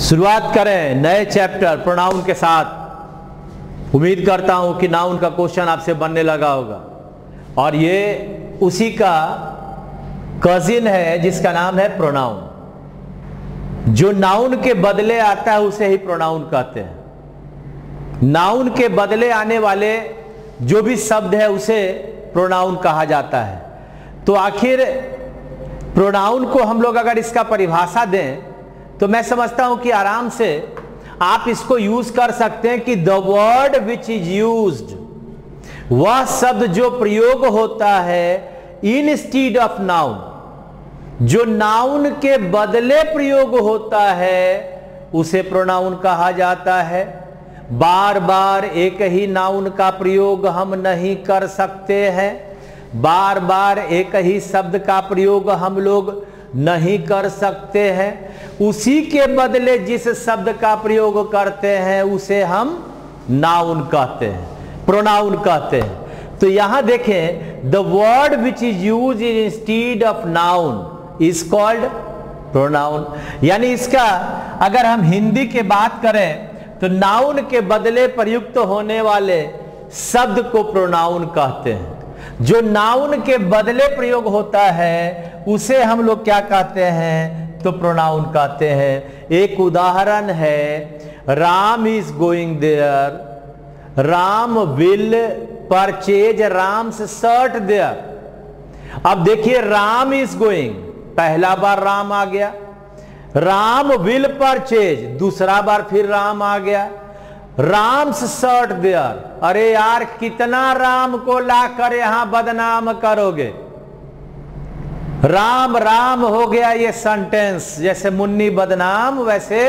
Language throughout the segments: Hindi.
शुरुआत करें नए चैप्टर प्रोनाउन के साथ। उम्मीद करता हूं कि नाउन का क्वेश्चन आपसे बनने लगा होगा और ये उसी का कजिन है जिसका नाम है प्रोनाउन। जो नाउन के बदले आता है उसे ही प्रोनाउन कहते हैं। नाउन के बदले आने वाले जो भी शब्द है उसे प्रोनाउन कहा जाता है। तो आखिर प्रोनाउन को हम लोग अगर इसका परिभाषा दें तो मैं समझता हूं कि आराम से आप इसको यूज कर सकते हैं कि the word which is used, वह शब्द जो प्रयोग होता है इंस्टीड ऑफ नाउन, जो नाउन के बदले प्रयोग होता है उसे प्रोनाउन कहा जाता है। बार बार एक ही नाउन का प्रयोग हम नहीं कर सकते हैं, बार बार एक ही शब्द का प्रयोग हम लोग नहीं कर सकते हैं। उसी के बदले जिस शब्द का प्रयोग करते हैं उसे हम नाउन कहते हैं, प्रोनाउन कहते हैं। तो यहां देखें, the word which is use instead of noun is called pronoun. यानी इसका अगर हम हिंदी के बात करें तो नाउन के बदले प्रयुक्त होने वाले शब्द को प्रोनाउन कहते हैं। जो नाउन के बदले प्रयोग होता है उसे हम लोग क्या कहते हैं, तो प्रोनाउन कहते हैं। एक उदाहरण है, Ram is going there, Ram will purchase Ram's shirt there. अब देखिए, राम इज गोइंग, पहला बार राम आ गया। राम विल परचेज, दूसरा बार फिर राम आ गया। राम्स शर्ट देयर, अरे यार कितना राम को लाकर यहां बदनाम करोगे। राम राम हो गया ये सेंटेंस, जैसे मुन्नी बदनाम वैसे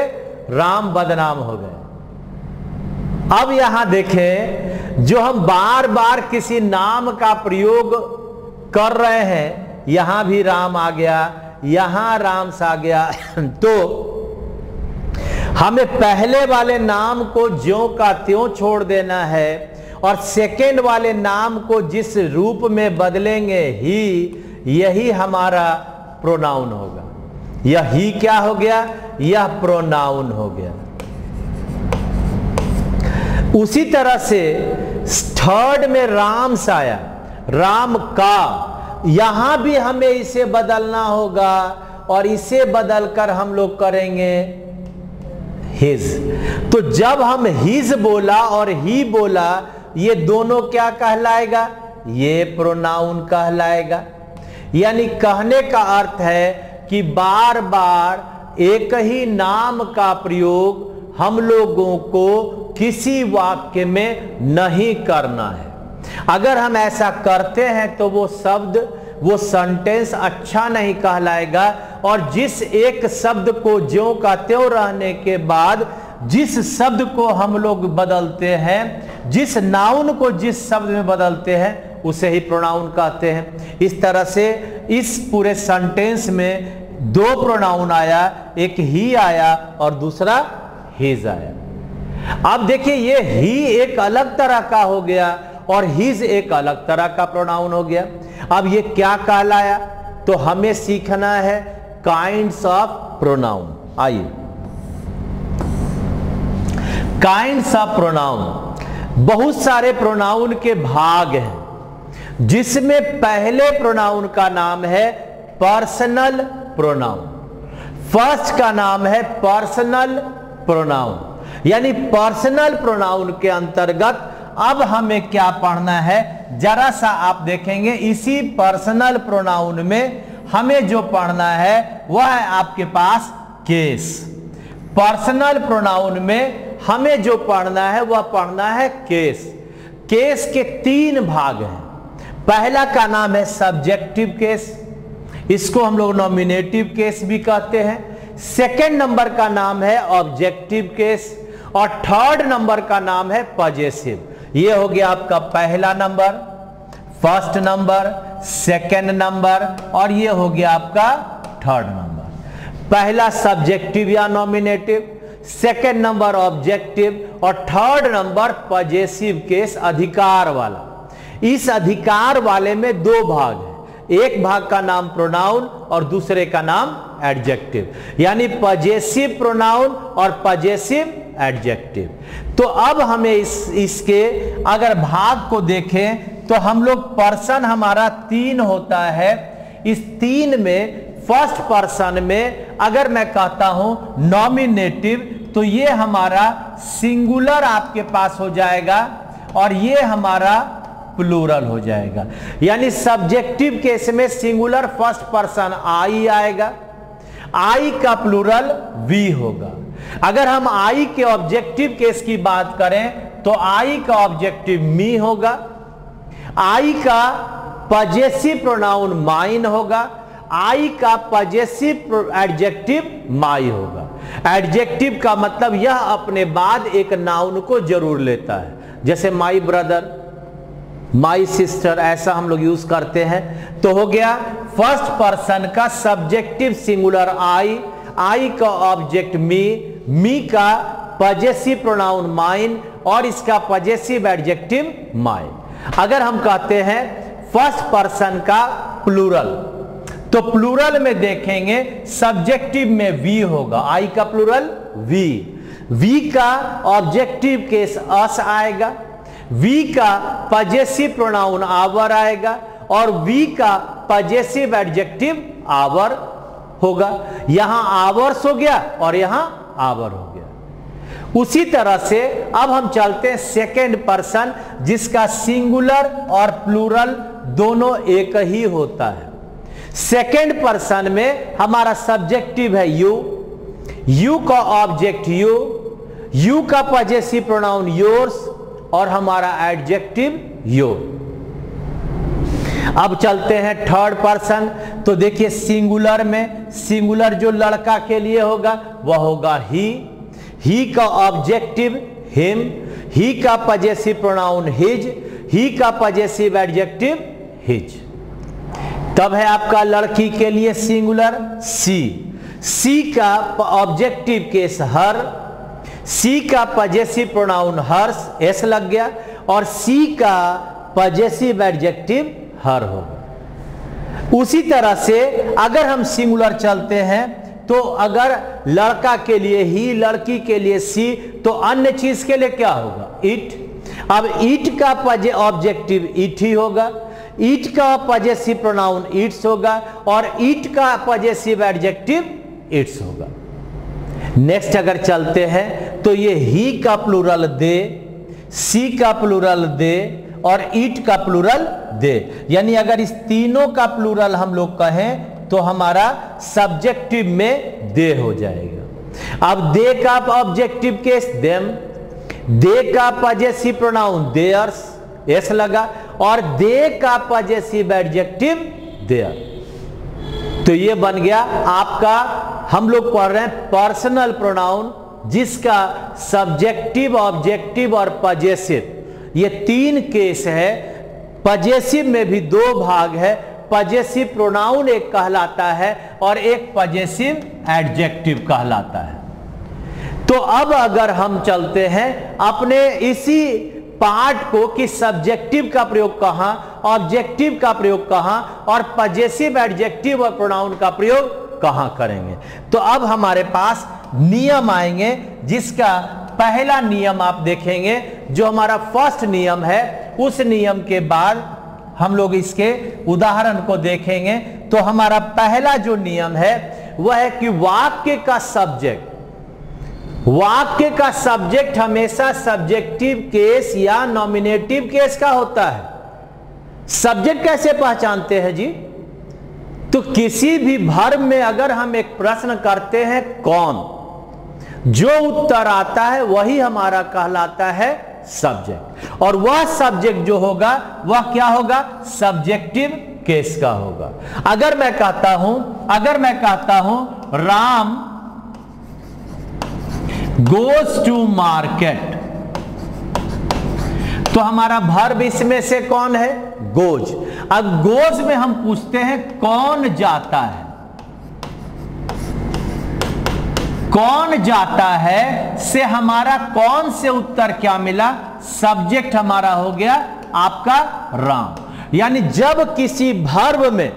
राम बदनाम हो गए। अब यहां देखें, जो हम बार बार किसी नाम का प्रयोग कर रहे हैं, यहां भी राम आ गया, यहां राम्स आ गया। तो हमें पहले वाले नाम को ज्यों का त्यों छोड़ देना है और सेकेंड वाले नाम को जिस रूप में बदलेंगे ही, यही हमारा प्रोनाउन होगा। यह ही क्या हो गया, यह प्रोनाउन हो गया। उसी तरह से थर्ड में राम्स आया, राम का, यहां भी हमें इसे बदलना होगा और इसे बदलकर हम लोग करेंगे हिज। तो जब हम हिज बोला और ही बोला, ये दोनों क्या कहलाएगा, ये प्रोनाउन कहलाएगा। यानी कहने का अर्थ है कि बार बार एक ही नाम का प्रयोग हम लोगों को किसी वाक्य में नहीं करना है। अगर हम ऐसा करते हैं तो वो शब्द, वो सेंटेंस अच्छा नहीं कहलाएगा। और जिस एक शब्द को ज्यों का त्यों रहने के बाद जिस शब्द को हम लोग बदलते हैं, जिस नाउन को जिस शब्द में बदलते हैं, उसे ही प्रोनाउन कहते हैं। इस तरह से इस पूरे सेंटेंस में दो प्रोनाउन आया, एक ही आया और दूसरा हिज आया। अब देखिए, ये ही एक अलग तरह का हो गया और हिज एक अलग तरह का प्रोनाउन हो गया। अब ये क्या कहलाया, तो हमें सीखना है काइंड्स ऑफ प्रोनाउन। आइए, काइंड्स ऑफ प्रोनाउन। बहुत सारे प्रोनाउन के भाग हैं, जिसमें पहले प्रोनाउन का नाम है पर्सनल प्रोनाउन। फर्स्ट का नाम है पर्सनल प्रोनाउन। यानी पर्सनल प्रोनाउन के अंतर्गत अब हमें क्या पढ़ना है, जरा सा आप देखेंगे। इसी पर्सनल प्रोनाउन में हमें जो पढ़ना है वह है आपके पास केस। पर्सनल प्रोनाउन में हमें जो पढ़ना है वह पढ़ना है केस। केस के तीन भाग हैं। पहला का नाम है सब्जेक्टिव केस, इसको हम लोग नॉमिनेटिव केस भी कहते हैं। सेकंड नंबर का नाम है ऑब्जेक्टिव केस और थर्ड नंबर का नाम है पजेसिव। ये हो गया आपका पहला number, first number, second number और ये हो गया आपका थर्ड नंबर। पहला सब्जेक्टिव या नॉमिनेटिव, सेकंड नंबर ऑब्जेक्टिव और थर्ड नंबर पजेसिव केस, अधिकार वाला। इस अधिकार वाले में दो भाग है, एक भाग का नाम प्रोनाउन और दूसरे का नाम एडजेक्टिव, यानी पजेसिव प्रोनाउन और पजेसिव एडजेक्टिव। तो अब हमें इसके अगर भाग को देखें तो हम लोग पर्सन हमारा 3 होता है। इस 3 में फर्स्ट पर्सन में अगर मैं कहता हूं नॉमिनेटिव तो ये हमारा सिंगुलर आपके पास हो जाएगा और ये हमारा प्लूरल हो जाएगा। यानी सब्जेक्टिव केस में सिंगुलर फर्स्ट पर्सन आई आएगा, आई का प्लूरल वी होगा। अगर हम आई के ऑब्जेक्टिव केस की बात करें तो आई का ऑब्जेक्टिव मी होगा, आई का पजेसिव प्रोनाउन माइन होगा, आई का पजेसिव एडजेक्टिव माई होगा। एडजेक्टिव का मतलब यह अपने बाद एक नाउन को जरूर लेता है, जैसे माई ब्रदर, माई सिस्टर, ऐसा हम लोग यूज करते हैं। तो हो गया फर्स्ट पर्सन का सब्जेक्टिव सिंगुलर आई का ऑब्जेक्ट मी का पजेसिव प्रोनाउन माइन और इसका पजेसिव एडजेक्टिव माई। अगर हम कहते हैं फर्स्ट पर्सन का प्लूरल तो प्लूरल में देखेंगे सब्जेक्टिव में वी होगा, आई का प्लूरल वी का ऑब्जेक्टिव केस अस आएगा, वी का पजेसिव प्रोनाउन आवर आएगा और वी का पजेसिव एडजेक्टिव आवर होगा। यहां आवर्स हो गया और यहां आवर हो गया। उसी तरह से अब हम चलते हैं सेकेंड पर्सन जिसका सिंगुलर और प्लूरल दोनों एक ही होता है। सेकेंड पर्सन में हमारा सब्जेक्टिव है यू का ऑब्जेक्ट यू का पजेसिव प्रोनाउन योर्स और हमारा एडजेक्टिव योर। अब चलते हैं थर्ड पर्सन। तो देखिए सिंगुलर में सिंगुलर जो लड़का के लिए होगा वह होगा ही का ऑब्जेक्टिव हिम, ही का पजेसिव प्रोनाउन हिज, ही का पजेसिव एडजेक्टिव हिज। तब है आपका लड़की के लिए सिंगुलर सी का ऑब्जेक्टिव केस हर, सी का पजेसिव प्रोनाउन हर्स, एस लग गया, और सी का पजेसिव एडजेक्टिव हर होगा। उसी तरह से अगर हम सिंगुलर चलते हैं तो अगर लड़का के लिए ही, लड़की के लिए सी, तो अन्य चीज के लिए क्या होगा इट। अब इट का ऑब्जेक्टिव इट ही होगा, इट का पजेसिव प्रोनाउन इट्स होगा और इट का पजेसिव एडजेक्टिव इट्स होगा। नेक्स्ट अगर चलते हैं तो ये ही का प्लूरल दे, सी का प्लूरल दे और इट का प्लूरल दे। यानी अगर इस तीनों का प्लूरल हम लोग कहें तो हमारा सब्जेक्टिव में दे हो जाएगा। अब दे का ऑब्जेक्टिव केस देम, दे का पजेसिव प्रोनाउन देयर्स, एस लगा, और दे का पजेसिव एडजेक्टिव देयर। तो ये बन गया आपका, हम लोग पढ़ रहे हैं पर्सनल प्रोनाउन जिसका सब्जेक्टिव, ऑब्जेक्टिव और पजेसिव ये 3 केस है। पजेसिव में भी 2 भाग है, पजेसिव प्रोनाउन एक कहलाता है और एक पजेसिव एडजेक्टिव कहलाता है। तो अब अगर हम चलते हैं अपने इसी पार्ट को कि सब्जेक्टिव का प्रयोग कहां, ऑब्जेक्टिव का प्रयोग कहां और पजेसिव एडजेक्टिव और प्रोनाउन का प्रयोग कहां करेंगे। तो अब हमारे पास नियम आएंगे जिसका पहला नियम आप देखेंगे जो हमारा फर्स्ट नियम है। उस नियम के बाद हम लोग इसके उदाहरण को देखेंगे। तो हमारा पहला जो नियम है वह है कि वाक्य का सब्जेक्ट हमेशा सब्जेक्टिव केस या नॉमिनेटिव केस का होता है। सब्जेक्ट कैसे पहचानते हैं जी? तो किसी भी वर्ब में अगर हम एक प्रश्न करते हैं कौन, जो उत्तर आता है वही हमारा कहलाता है सब्जेक्ट, और वह सब्जेक्ट जो होगा वह क्या होगा, सब्जेक्टिव केस का होगा। अगर मैं कहता हूं राम गोज टू मार्केट, तो हमारा वर्ब इसमें से कौन है, गोज। अब गोज में हम पूछते हैं कौन जाता है, कौन जाता है से हमारा कौन से उत्तर क्या मिला, सब्जेक्ट हमारा हो गया आपका राम। यानी जब किसी वर्ब में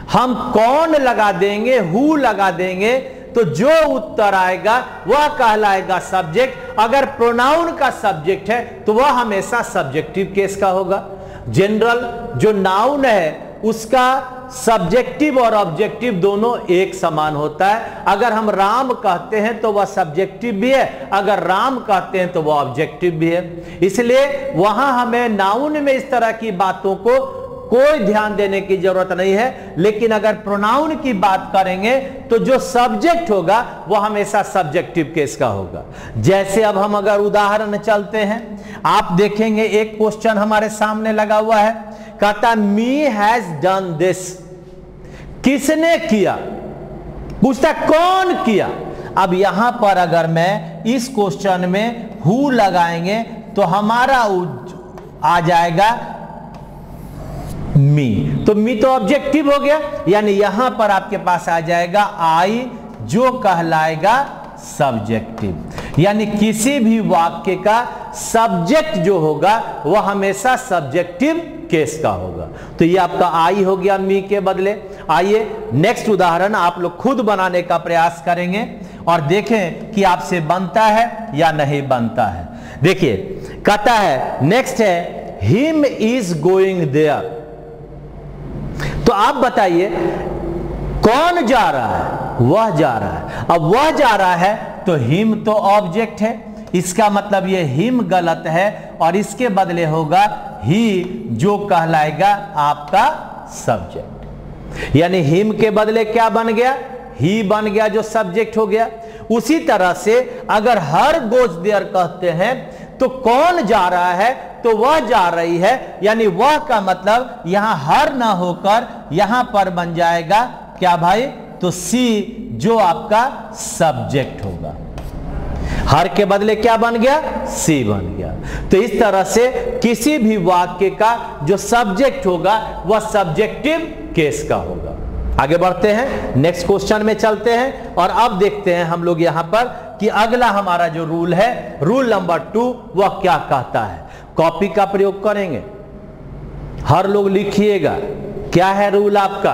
हम कौन लगा देंगे, हु लगा देंगे, तो जो उत्तर आएगा वह कहलाएगा सब्जेक्ट। अगर प्रोनाउन का सब्जेक्ट है तो वह हमेशा सब्जेक्टिव केस का होगा। जनरल जो नाउन है उसका सब्जेक्टिव और ऑब्जेक्टिव दोनों एक समान होता है। अगर हम राम कहते हैं तो वह सब्जेक्टिव भी है, अगर राम कहते हैं तो वह ऑब्जेक्टिव भी है। इसलिए वहां हमें नाउन में इस तरह की बातों को कोई ध्यान देने की जरूरत नहीं है। लेकिन अगर प्रोनाउन की बात करेंगे तो जो सब्जेक्ट होगा वह हमेशा सब्जेक्टिव केस का होगा। जैसे अब हम अगर उदाहरण चलते हैं, आप देखेंगे एक क्वेश्चन हमारे सामने लगा हुआ है, कहता मी हैज डन दिस, किसने किया, पूछता कौन किया। अब यहां पर अगर मैं इस क्वेश्चन में हु लगाएंगे तो हमारा आ जाएगा मी, तो मी तो ऑब्जेक्टिव हो गया, यानी यहां पर आपके पास आ जाएगा आई, जो कहलाएगा सब्जेक्टिव। यानी किसी भी वाक्य का सब्जेक्ट जो होगा वह हमेशा सब्जेक्टिव केस का होगा। तो ये आपका आई हो गया मी के बदले। आइए नेक्स्ट उदाहरण आप लोग खुद बनाने का प्रयास करेंगे और देखें कि आपसे बनता है या नहीं बनता है। देखिए कहता है, नेक्स्ट है हिम इज गोइंग देयर। तो आप बताइए कौन जा रहा है, वह जा रहा है। अब वह जा रहा है तो हिम तो ऑब्जेक्ट है, इसका मतलब ये हिम गलत है और इसके बदले होगा ही, जो कहलाएगा आपका सब्जेक्ट। यानी हिम के बदले क्या बन गया, ही बन गया, जो सब्जेक्ट हो गया। उसी तरह से अगर हर गोज देयर कहते हैं तो कौन जा रहा है, तो वह जा रही है, यानी वह का मतलब यहां हर ना होकर यहां पर बन जाएगा क्या भाई, तो सी, जो आपका सब्जेक्ट होगा। हर के बदले क्या बन गया, सी बन गया। तो इस तरह से किसी भी वाक्य का जो सब्जेक्ट होगा वह सब्जेक्टिव केस का होगा। आगे बढ़ते हैं, नेक्स्ट क्वेश्चन में चलते हैं और अब देखते हैं हम लोग यहां पर कि अगला हमारा जो रूल है, रूल नंबर 2, वह क्या कहता है। कॉपी का प्रयोग करेंगे, हर लोग लिखिएगा क्या है रूल आपका।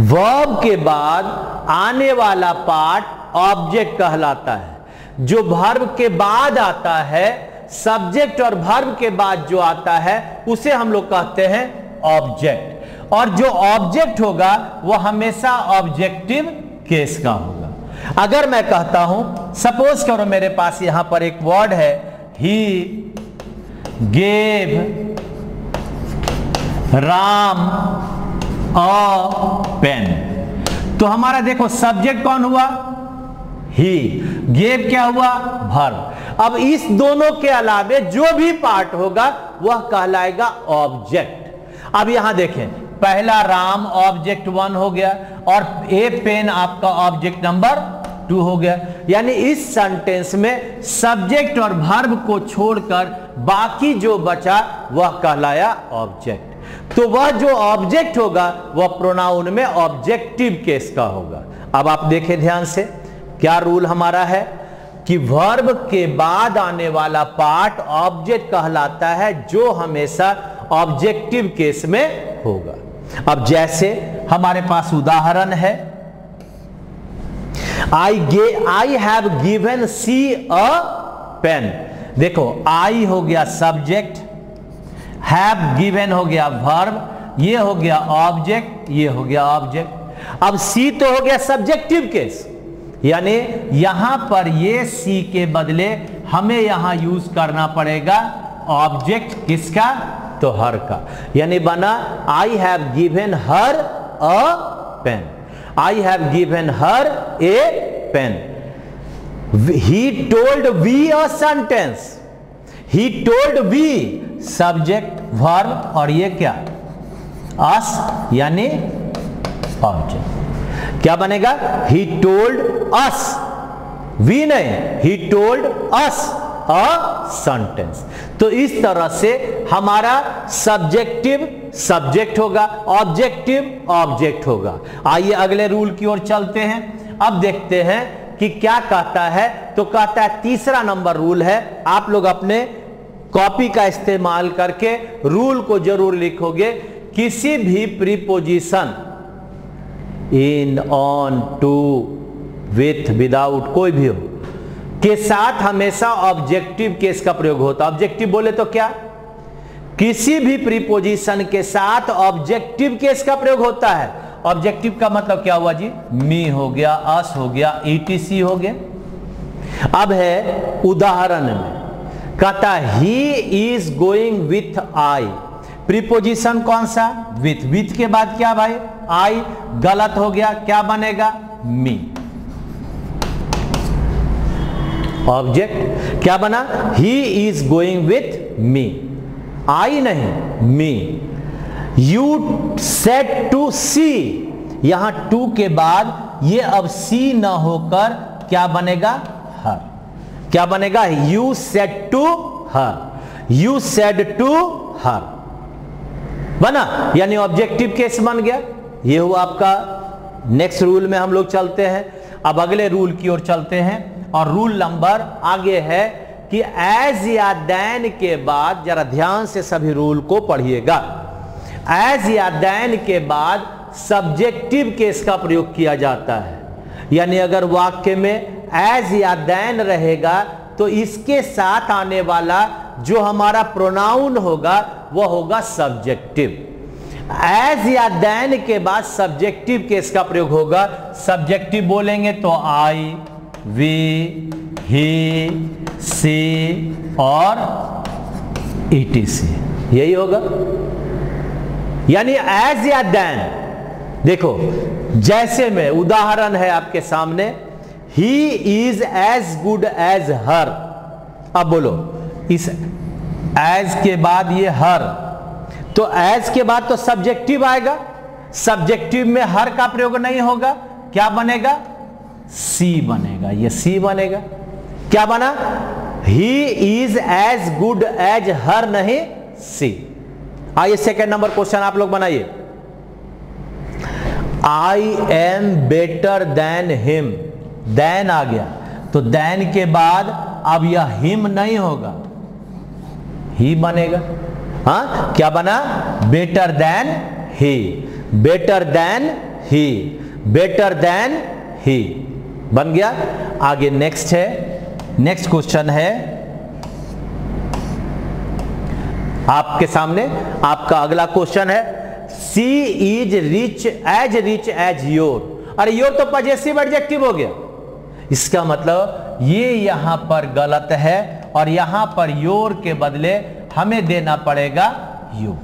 वर्ब के बाद आने वाला पार्ट ऑब्जेक्ट कहलाता है। जो वर्ब के बाद आता है, सब्जेक्ट और वर्ब के बाद जो आता है उसे हम लोग कहते हैं ऑब्जेक्ट। और जो ऑब्जेक्ट होगा वह हमेशा ऑब्जेक्टिव केस का होगा। अगर मैं कहता हूं, सपोज करो मेरे पास यहां पर एक वर्ड है, he gave Ram a pen, तो हमारा देखो सब्जेक्ट कौन हुआ, ही, गेव क्या हुआ, वर्ब। अब इस दोनों के अलावे जो भी पार्ट होगा वह कहलाएगा ऑब्जेक्ट। अब यहां देखें, पहला राम ऑब्जेक्ट 1 हो गया और ए पेन आपका ऑब्जेक्ट नंबर 2 हो गया। यानी इस सेंटेंस में सब्जेक्ट और वर्ब को छोड़कर बाकी जो बचा वह कहलाया ऑब्जेक्ट। तो वह जो ऑब्जेक्ट होगा वह प्रोनाउन में ऑब्जेक्टिव केस का होगा। अब आप देखें ध्यान से, क्या रूल हमारा है कि वर्ब के बाद आने वाला पार्ट ऑब्जेक्ट कहलाता है, जो हमेशा ऑब्जेक्टिव केस में होगा। अब जैसे हमारे पास उदाहरण है, I have given she a pen. देखो आई हो गया सब्जेक्ट, हैव गिवन हो गया वर्ब, ये हो गया ऑब्जेक्ट, ये हो गया ऑब्जेक्ट। अब सी तो हो गया सब्जेक्टिव केस, यानी यहां पर ये सी के बदले हमें यहां यूज करना पड़ेगा ऑब्जेक्ट किसका, तो हर का। यानी बना I have given her a pen, I have given her a pen. He told we a sentence, he told we subject verb और ये क्या, अस, यानी ऑब्जेक्ट। क्या बनेगा, ही टोल्ड अस, वी नहीं, he told us a sentence. तो इस तरह से हमारा सब्जेक्टिव सब्जेक्ट होगा, ऑब्जेक्टिव ऑब्जेक्ट होगा। आइए अगले रूल की ओर चलते हैं। अब देखते हैं कि क्या कहता है। तो कहता है, तीसरा नंबर रूल है, आप लोग अपने कॉपी का इस्तेमाल करके रूल को जरूर लिखोगे किसी भी preposition in, on, to, with, without कोई भी हो के साथ हमेशा ऑब्जेक्टिव केस का प्रयोग होता है। ऑब्जेक्टिव बोले तो क्या, किसी भी प्रीपोजिशन के साथ ऑब्जेक्टिव केस का प्रयोग होता है। ऑब्जेक्टिव का मतलब क्या हुआ जी, मी हो गया, अस हो गया, ईटीसी हो गया। अब है उदाहरण में कहता ही is going with I, preposition कौन सा, विथ, विथ के बाद क्या भाई, आई, गलत हो गया, क्या बनेगा, मी। ऑब्जेक्ट क्या बना, he is going with me, I नहीं, me. You said to see, यहां टू के बाद ये अब सी ना होकर क्या बनेगा, हर। क्या बनेगा, you said to her, you said to her बना, यानी ऑब्जेक्टिव केस बन गया। ये हुआ आपका। नेक्स्ट रूल में हम लोग चलते हैं। अब अगले रूल की ओर चलते हैं और रूल नंबर आगे है कि एज या देन के बाद, जरा ध्यान से सभी रूल को पढ़िएगा, एज या देन के बाद सब्जेक्टिव केस का प्रयोग किया जाता है। यानी अगर वाक्य में एज या देन रहेगा तो इसके साथ आने वाला जो हमारा प्रोनाउन होगा वह होगा सब्जेक्टिव। एज या देन के बाद सब्जेक्टिव केस का प्रयोग होगा। सब्जेक्टिव बोलेंगे तो आई, वी, ही, सी और ईटीसी, यही होगा। यानी एज या देन, देखो जैसे में उदाहरण है आपके सामने, he is as good as her. अब बोलो, इस एज के बाद ये हर, तो एज के बाद तो सब्जेक्टिव आएगा, सब्जेक्टिव में हर का प्रयोग नहीं होगा, क्या बनेगा, सी बनेगा, ये सी बनेगा। क्या बना, he is as good as her, नहीं सी। आइए सेकेंड नंबर क्वेश्चन आप लोग बनाइए। I am better than him, then आ गया तो देन के बाद अब यह हिम नहीं होगा, ही बनेगा। हाँ, क्या बना, better than he, better than he, better than he बन गया। आगे नेक्स्ट है, नेक्स्ट क्वेश्चन है आपके सामने। आपका अगला क्वेश्चन है, सी इज रिच एज योर। अरे योर तो पजेसिव एडजेक्टिव हो गया, इसका मतलब ये यहां पर गलत है और यहां पर योर के बदले हमें देना पड़ेगा यू।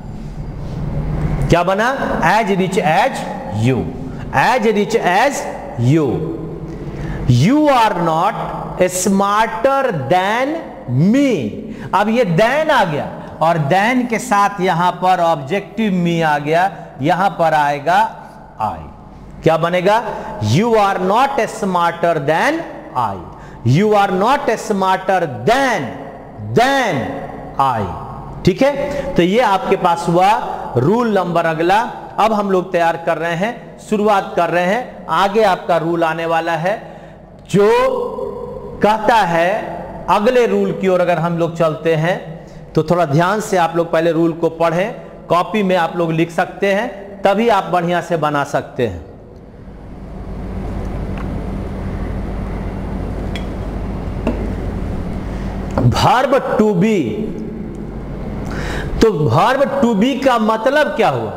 क्या बना, as rich as you, as rich as you. You are not smarter than me. अब ये देन आ गया और देन के साथ यहां पर ऑब्जेक्टिव मी आ गया, यहां पर आएगा आई। क्या बनेगा, you are not smarter than I, you are not smarter than I. ठीक है, तो ये आपके पास हुआ रूल नंबर अगला। अब हम लोग तैयार कर रहे हैं, शुरुआत कर रहे हैं। आगे आपका रूल आने वाला है जो कहता है, अगले रूल की ओर अगर हम लोग चलते हैं तो थोड़ा ध्यान से आप लोग पहले रूल को पढ़ें, कॉपी में आप लोग लिख सकते हैं, तभी आप बढ़िया से बना सकते हैं। वर्ब टू बी, तो वर्ब टू बी का मतलब क्या हुआ,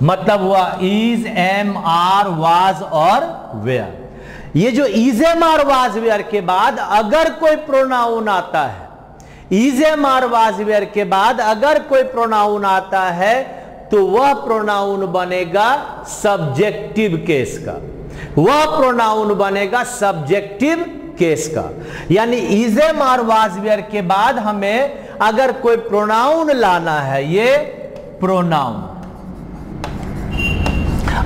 मतलब हुआ इज, एम, आर, वाज और वेयर। ये जो is, am, are, was, were के बाद अगर कोई प्रोनाउन आता है, is, am, are, was, were के बाद अगर कोई प्रोनाउन आता है तो वह प्रोनाउन बनेगा सब्जेक्टिव केस का, वह प्रोनाउन बनेगा सब्जेक्टिव केस का। यानी is, am, are, was, were के बाद हमें अगर कोई प्रोनाउन लाना है, ये प्रोनाउन,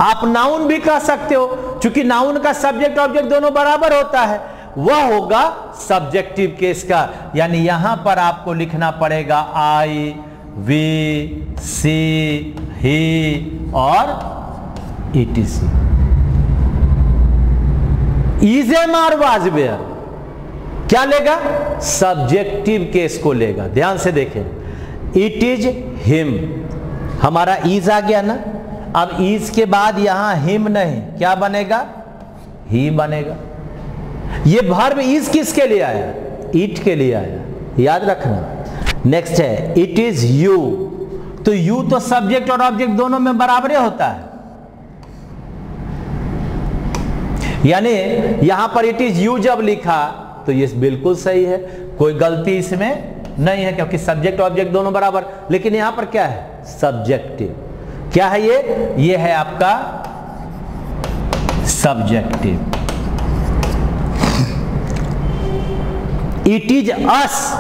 आप नाउन भी कह सकते हो, क्योंकि नाउन का सब्जेक्ट ऑब्जेक्ट दोनों बराबर होता है, वह होगा सब्जेक्टिव केस का। यानी यहां पर आपको लिखना पड़ेगा आई, वी, सी, ही और ETC. Is, am, are, was, were क्या लेगा, सब्जेक्टिव केस को लेगा। ध्यान से देखें, इट इज हिम, हमारा इज आ गया ना। अब इज के बाद यहां हिम नहीं, क्या बनेगा? ही बनेगा। ये वर्ब इज किसके लिए आया? इट के लिए आया, याद रखना। नेक्स्ट है इट इज यू। तो यू तो सब्जेक्ट और ऑब्जेक्ट दोनों में बराबर होता है, यानी यहां पर इट इज यू जब लिखा तो ये बिल्कुल सही है, कोई गलती इसमें नहीं है, क्योंकि सब्जेक्ट ऑब्जेक्ट दोनों बराबर। लेकिन यहां पर क्या है? सब्जेक्टिव। क्या है ये है आपका subjective. It is us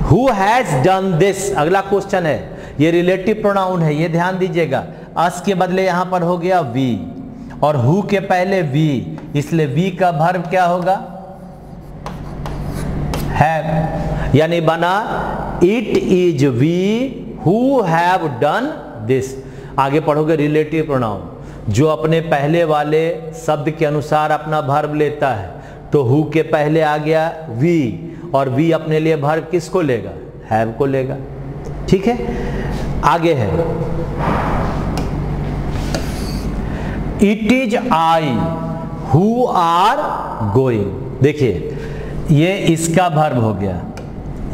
who has done this. अगला क्वेश्चन है, ये रिलेटिव प्रोनाउन है, ये ध्यान दीजिएगा। अस के बदले यहां पर हो गया वी, और हु के पहले वी, इसलिए वी का वर्ब क्या होगा? हैव। यानी बना it is we who have done this. आगे पढ़ोगे रिलेटिव प्रोनाउन, जो अपने पहले वाले शब्द के अनुसार अपना वर्ब लेता है। तो हु के पहले आ गया वी, और वी अपने लिए वर्ब किसको लेगा? हैव को लेगा। ठीक है, आगे है it is I who are going. देखिए ये इसका वर्ब हो गया,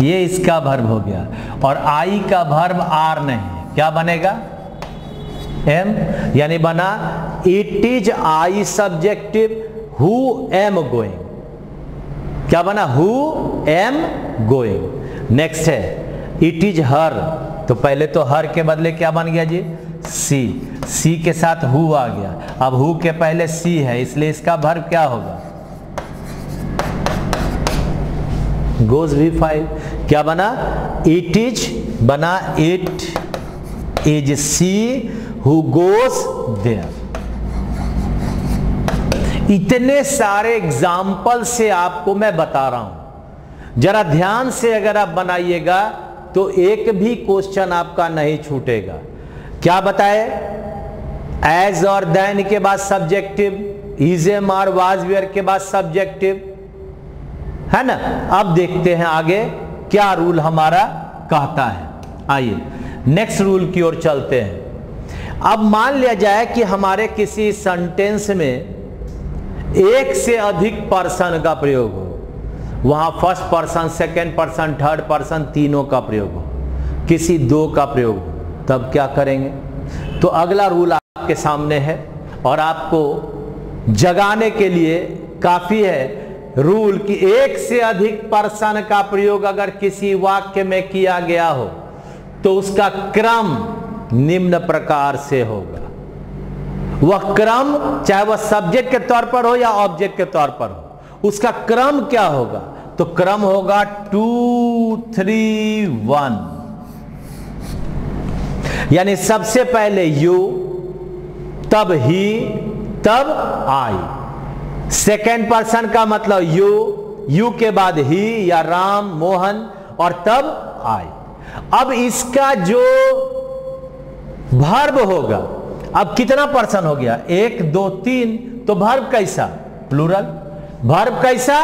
ये इसका वर्ब हो गया, और आई का वर्ब आर नहीं, क्या बनेगा? एम। यानी बना it is I subjective who am going. क्या बना? Who am going. नेक्स्ट है इट इज हर। तो पहले तो हर के बदले क्या बन गया जी? सी। सी के साथ हु आ गया, अब हु के पहले सी है, इसलिए इसका वर्ब क्या होगा? Goes we file. क्या बना? इट इज बना it is she who goes there. इतने सारे एग्जाम्पल से आपको मैं बता रहा हूं, जरा ध्यान से अगर आप बनाइएगा तो एक भी क्वेश्चन आपका नहीं छूटेगा। क्या बताए? एज और देन के बाद सब्जेक्टिव, इज एम और वाज वेयर के बाद सब्जेक्टिव, है ना। अब देखते हैं आगे क्या रूल हमारा कहता है। आइए नेक्स्ट रूल की ओर चलते हैं। अब मान लिया जाए कि हमारे किसी सेंटेंस में एक से अधिक पर्सन का प्रयोग हो, वहां first person, second person, third person तीनों का प्रयोग हो, किसी दो का प्रयोग हो, तब क्या करेंगे? तो अगला रूल आपके सामने है, और आपको जगाने के लिए काफी है रूल कि एक से अधिक पर्सन का प्रयोग अगर किसी वाक्य में किया गया हो तो उसका क्रम निम्न प्रकार से होगा। वह क्रम चाहे वह सब्जेक्ट के तौर पर हो या ऑब्जेक्ट के तौर पर हो, उसका क्रम क्या होगा? तो क्रम होगा 2 3 1। यानी सबसे पहले यू, तब ही, तब आई। सेकेंड पर्सन का मतलब यू के बाद ही या राम, मोहन, और तब आई। अब इसका जो वर्ब होगा, अब कितना पर्सन हो गया? 1 2 3। तो वर्ब कैसा? प्लूरल। वर्ब कैसा?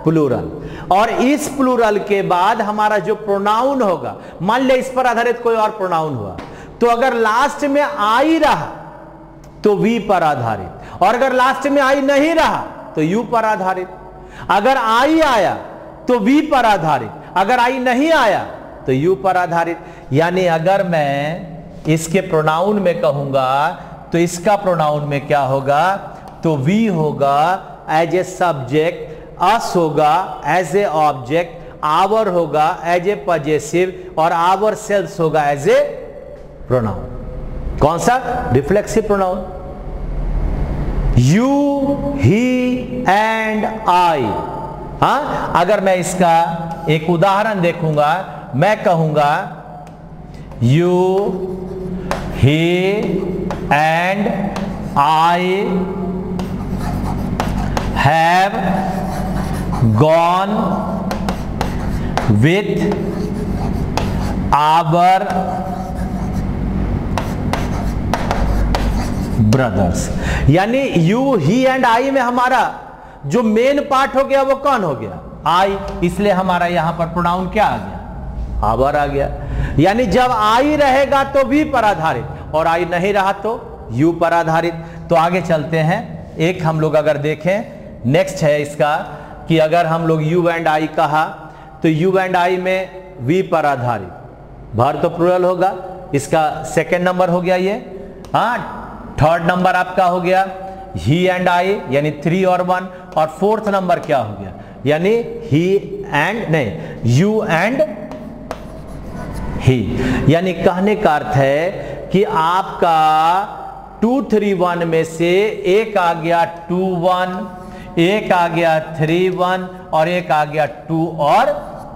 प्लूरल। और इस प्लूरल के बाद हमारा जो प्रोनाउन होगा, मान लिया इस पर आधारित कोई और प्रोनाउन हुआ, तो अगर लास्ट में आई रहा तो वी पर आधारित, और अगर लास्ट में आई नहीं रहा तो यू पर आधारित। अगर आई आया तो वी पर आधारित, अगर आई नहीं आया तो यू पर आधारित। यानी अगर मैं इसके प्रोनाउन में कहूंगा तो इसका प्रोनाउन में क्या होगा? तो वी होगा एज ए सब्जेक्ट, अस होगा एज ए ऑब्जेक्ट, आवर होगा एज ए पजेसिव, और आवर सेल्स होगा एज ए प्रोनाउन। कौन सा? Reflexive pronoun. You, he and I. हाँ, अगर मैं इसका एक उदाहरण देखूंगा, मैं कहूंगा you, he and I have gone with our brothers. यानी यू, ही एंड आई में हमारा जो मेन पार्ट हो गया वो कौन हो गया? आई। इसलिए हमारा यहां पर प्रोनाउन क्या आ गया? आवर आ गया। यानी जब आई रहेगा तो वी पर आधारित और आई नहीं रहा तो यू पर आधारित। तो आगे चलते हैं, एक हम लोग अगर देखें नेक्स्ट है इसका कि अगर हम लोग यू एंड आई कहा तो यू एंड आई में वी पर आधारित, भर तो प्लूरल होगा, इसका सेकंड नंबर हो गया ये। हाँ, थर्ड नंबर आपका हो गया ही एंड आई यानी 3 और 1, और फोर्थ नंबर क्या हो गया यानी ही एंड नहीं यू एंड ही। यानी कहने का अर्थ है कि आपका 2 3 1 में से एक आ गया 2 1, एक आ गया 3 1 और एक आ गया 2 और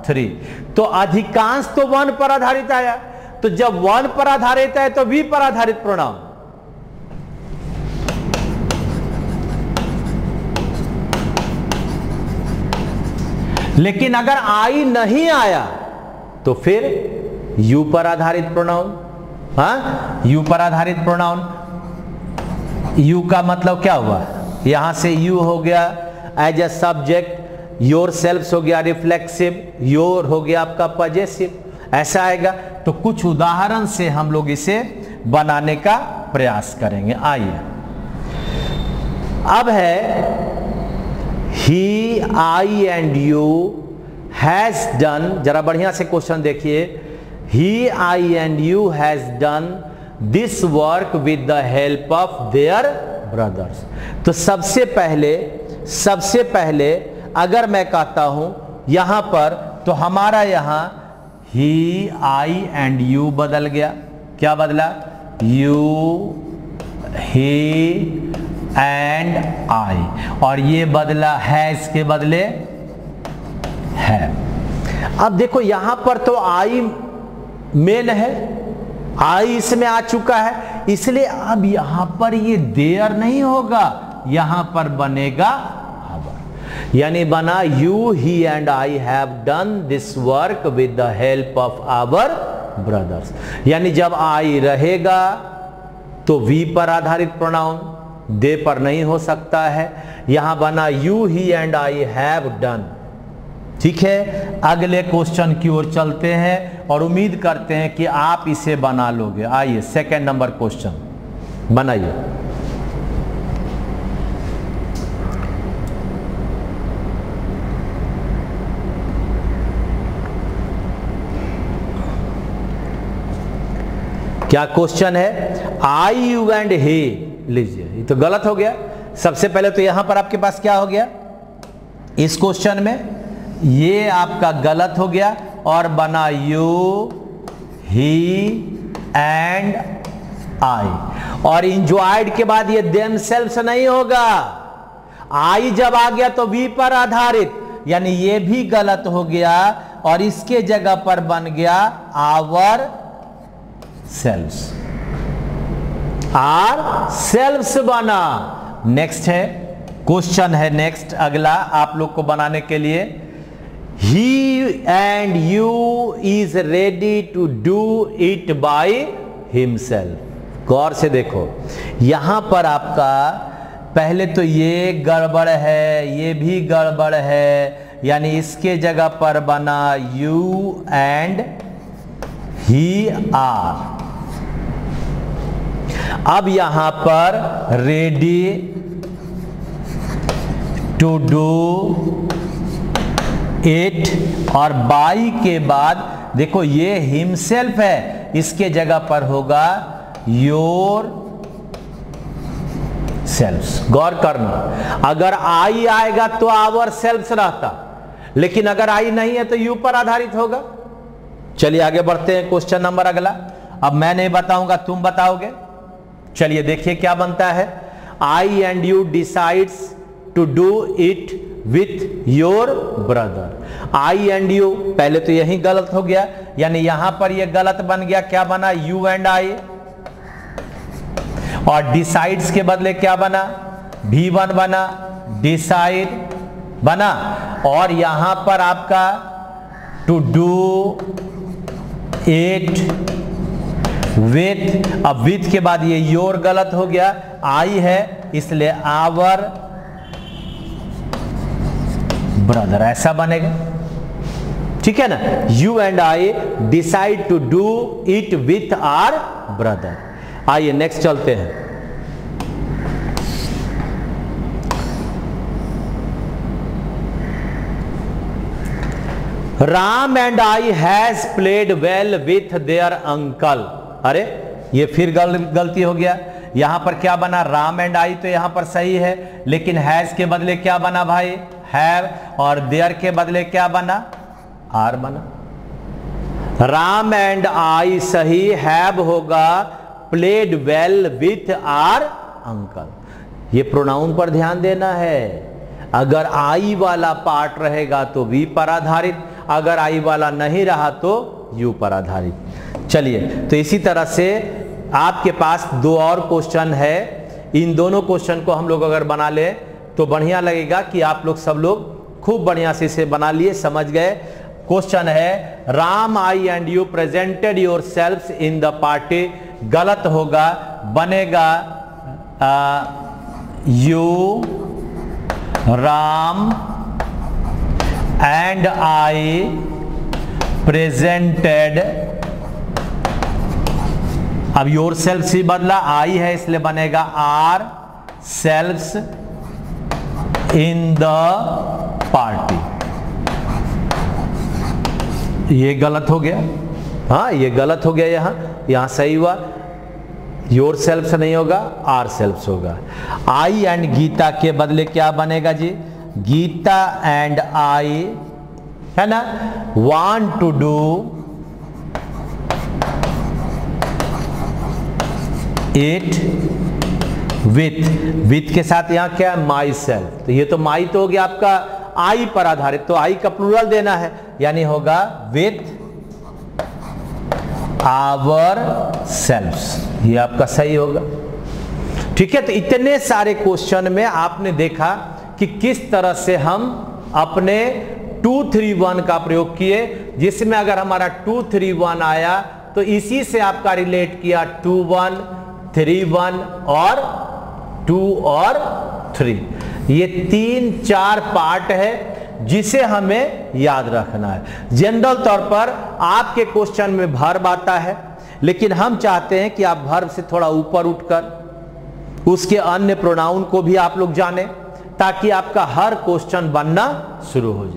3। तो अधिकांश तो 1 पर आधारित आया। तो जब 1 पर आधारित है तो वी पर आधारित प्रोनाउन। लेकिन अगर आई नहीं आया तो फिर यू पर आधारित प्रोनाउन। हाँ, यू पर आधारित प्रोनाउन। यू का मतलब क्या हुआ, यहां से यू हो गया as a subject, yourself हो गया रिफ्लेक्सिव, योर हो गया आपका पजेसिव, ऐसा आएगा। तो कुछ उदाहरण से हम लोग इसे बनाने का प्रयास करेंगे। आइए, अब है he I and you has done, जरा बढ़िया से क्वेश्चन देखिए, he I and you has done this work with the help of their brothers. तो सबसे पहले अगर मैं कहता हूं यहां पर तो हमारा यहां ही आई एंड यू बदल गया। क्या बदला, यू ही एंड आई, और ये बदला है इसके बदले है। अब देखो यहां पर तो आई मेन है, आई इसमें आ चुका है, इसलिए अब यहां पर ये देयर नहीं होगा, यहां पर बनेगा आवर। यानी बना you he and I have done this work with the help of our brothers. यानी जब आई रहेगा तो वी पर आधारित प्रोनाउन, दे पर नहीं हो सकता है। यहां बना you he and I have done. ठीक है, अगले क्वेश्चन की ओर चलते हैं और उम्मीद करते हैं कि आप इसे बना लोगे। आइए सेकंड नंबर क्वेश्चन बनाइए। क्या क्वेश्चन है, आई यू एंड ही। लीजिए, ये तो गलत हो गया। सबसे पहले तो यहां पर आपके पास क्या हो गया, इस क्वेश्चन में ये आपका गलत हो गया और बना यू ही एंड आई, और इंजॉयड के बाद ये देमसेल्व्स नहीं होगा। आई जब आ गया तो वी पर आधारित, यानी ये भी गलत हो गया और इसके जगह पर बन गया आवर सेल्व्स। आर सेल्व्स बना। नेक्स्ट है क्वेश्चन है, नेक्स्ट अगला आप लोग को बनाने के लिए, he and you is ready to do it by himself. गौर से देखो, यहां पर आपका पहले तो ये गड़बड़ है, ये भी गड़बड़ है, यानी इसके जगह पर बना यू एंड ही आर। अब यहां पर रेडी टू डू इट और बाई के बाद देखो ये हिमसेल्फ है, इसके जगह पर होगा योर सेल्फ्स। गौर करना, अगर आई आएगा तो आवर सेल्फ्स रहता, लेकिन अगर आई नहीं है तो यू पर आधारित होगा। चलिए आगे बढ़ते हैं, क्वेश्चन नंबर अगला। अब मैं नहीं बताऊंगा, तुम बताओगे। चलिए देखिए क्या बनता है, I and you decides to do it with your brother. I and you, पहले तो यही गलत हो गया, यानी यहां पर यह गलत बन गया। क्या बना, यू एंड आई, और डिसाइड्स के बदले क्या बना, V1 बना, डिसाइड बना, और यहां पर आपका टू डू इट विथ, अब विथ के बाद ये योर गलत हो गया, आई है इसलिए आवर ब्रदर, ऐसा बनेगा। ठीक है ना, you and I decide to do it with our brother. आइए नेक्स्ट चलते हैं। Ram and I has played well with their uncle. अरे ये फिर गलती हो गया। यहां पर क्या बना, राम एंड आई तो यहां पर सही है, लेकिन हैज के बदले क्या बना भाई, हैव, और देयर के बदले क्या बना, आर बना। राम एंड आई सही, हैव होगा played well with our uncle. ये प्रोनाउन पर ध्यान देना है। अगर आई वाला पार्ट रहेगा तो वी पर आधारित, अगर आई वाला नहीं रहा तो यू पर आधारित। चलिए, तो इसी तरह से आपके पास दो और क्वेश्चन है। इन दोनों क्वेश्चन को हम लोग अगर बना ले तो बढ़िया लगेगा कि आप लोग सब लोग खूब बढ़िया से इसे बना लिए, समझ गए। क्वेश्चन है Ram, I and you presented yourself in the party. गलत होगा, बनेगा you Ram and I presented. अब योर सेल्फ से बदला, आई है इसलिए बनेगा ourselves in the party. ये गलत हो गया, हाँ ये गलत हो गया। यहां सही हुआ, योर सेल्फ नहीं होगा, आर सेल्फ होगा। आई एंड गीता के बदले क्या बनेगा जी, गीता एंड आई, है ना, want to do it with के साथ यहां क्या है, माई सेल्फ। तो ये तो माई तो हो गया आपका आई पर आधारित, तो आई का प्लूरल देना है, यानी होगा विथ आवर सेल्फ्स। ये आपका सही होगा। ठीक है, तो इतने सारे क्वेश्चन में आपने देखा कि किस तरह से हम अपने 2 3 1 का प्रयोग किए, जिसमें अगर हमारा 2 3 1 आया तो इसी से आपका रिलेट किया 2 1 3 1 और 2 और 3। ये 3 4 पार्ट है जिसे हमें याद रखना है। जनरल तौर पर आपके क्वेश्चन में वर्ब आता है, लेकिन हम चाहते हैं कि आप वर्ब से थोड़ा ऊपर उठकर उसके अन्य प्रोनाउन को भी आप लोग जानें, ताकि आपका हर क्वेश्चन बनना शुरू हो जाए।